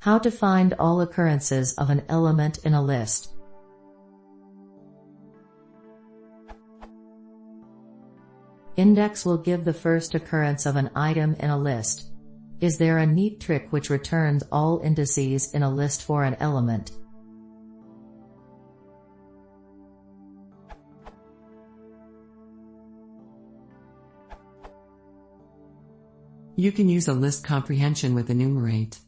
How to find all occurrences of an element in a list. Index will give the first occurrence of an item in a list. Is there a neat trick which returns all indices in a list for an element? You can use a list comprehension with enumerate.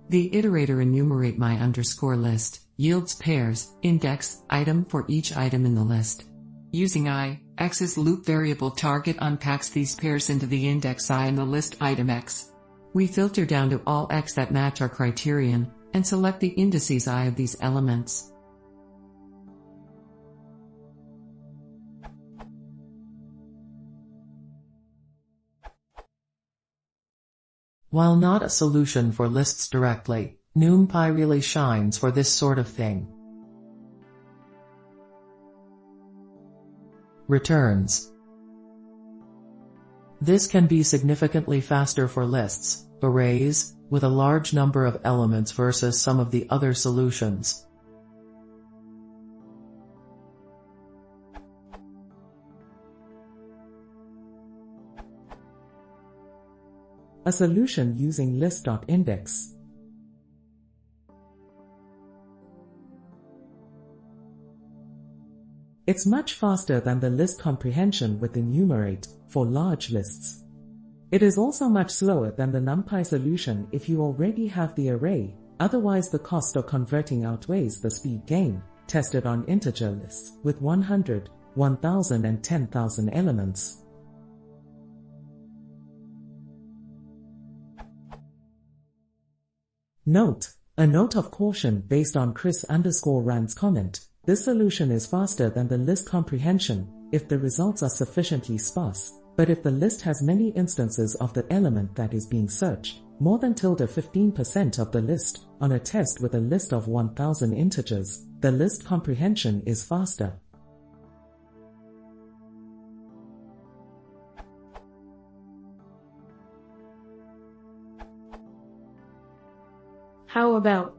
The iterator enumerate my underscore list yields pairs, index, item for each item in the list. Using x's loop variable target unpacks these pairs into the index I in the list item x. We filter down to all x that match our criterion, and select the indices I of these elements. While not a solution for lists directly, NumPy really shines for this sort of thing. Returns. This can be significantly faster for lists, arrays, with a large number of elements versus some of the other solutions. A solution using list.index. It's much faster than the list comprehension with enumerate for large lists. It is also much slower than the NumPy solution if you already have the array, otherwise the cost of converting outweighs the speed gain, tested on integer lists with 100, 1000 and 10,000 elements. Note: a note of caution based on Chris_Rand's comment. This solution is faster than the list comprehension if the results are sufficiently sparse, but if the list has many instances of the element that is being searched, more than 15% of the list, on a test with a list of 1000 integers, the list comprehension is faster. How about